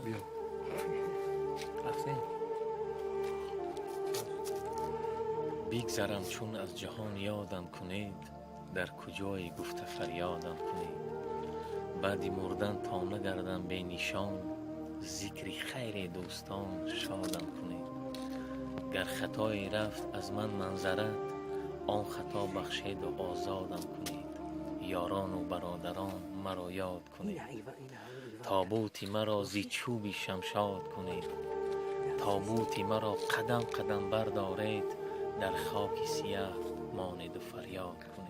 بیا رفتیم. بگذرم چون از جهان یادم کنید، در کجای گفته فریادم کنید. بعدی مردن تا نگردم به نشان، ذکری خیر دوستان شادم کنید. گر خطایی رفت از من منظرت، آن خطا بخشید و آزادم کنید. یاران و برادران مرا یاد کنید، تابوتی مرا زی چوبی شمشاد کنید. تابوتی مرا قدم قدم بردارید، در خاک سیاه مانید و فریاد کنید.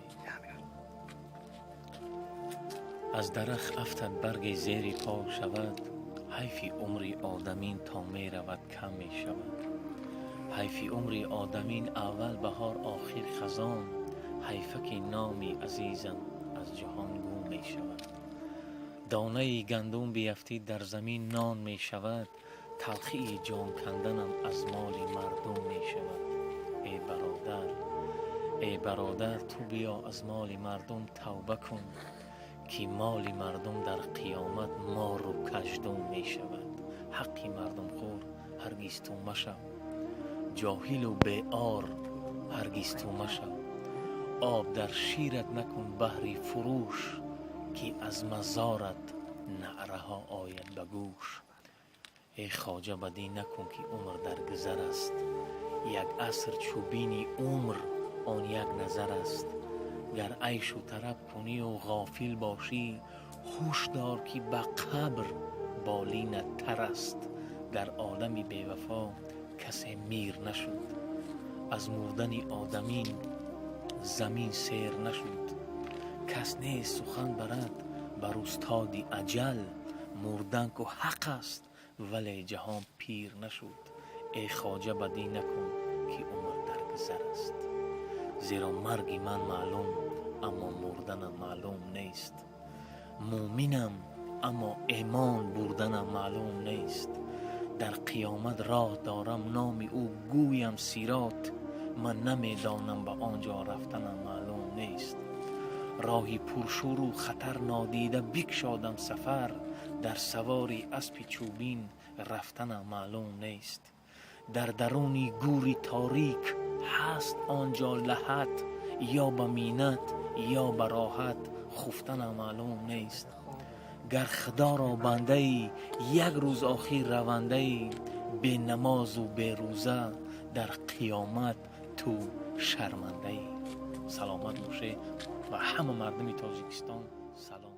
از درخت افتد برگ زیر پا شود، حیفی عمری آدمین تا می رود کم می شود. حیفی عمری آدمین اول بهار آخر خزان، حیفکی نامی عزیزم از جهان گم می شود. دانه گندم بیفتی در زمین نان می شود، تلخی جان کندنم از مال مردم می شود. ای برادر تو بیا از مال مردم توبه کن، که مال مردم در قیامت مار و کژدم می شود. حقی مردم خور هرگز تو مشو، جاهل و بیار هرگز تو مشو. آب در شیرت نکن بحری فروش، که از مزارت نعره ها آید به گوش. ای خواجه بدی نکن که عمر در گذر است، یک عصر چوبینی عمر آن یک نظر است. گر عیش و طرب کنی و غافل باشی، هوش دار که به قبر بالینت تر است. در عالمی بی وفا کسی میر نشد، از مردن آدمین زمین سیر نشد. کس نیست سخن برد بر استاد اجل، مردن که حق است ولی جهان پیر نشد. ای خواجه بدی نکن که عمر در گذر است، زیرا مرگ من معلوم اما مردنم معلوم نیست. مومنم اما ایمان بردنم معلوم نیست. در قیامت راه دارم نام او گویم سیرات، من نمیدانم به آنجا رفتنم معلوم نیست. راهی پرشور و خطر نادیده بگشادم سفر، در سواری اسب چوبین رفتنم معلوم نیست. در درونی گوری تاریک هست آنجا لحد، یا به مینت یا به راحت خفتنم معلوم نیست. گر خدا را بنده ای یک روز آخر رونده ای، به نماز و به روزه در قیامت تو شرمنده ای. سلامت باشه و همه مردم تاجیکستان سلام.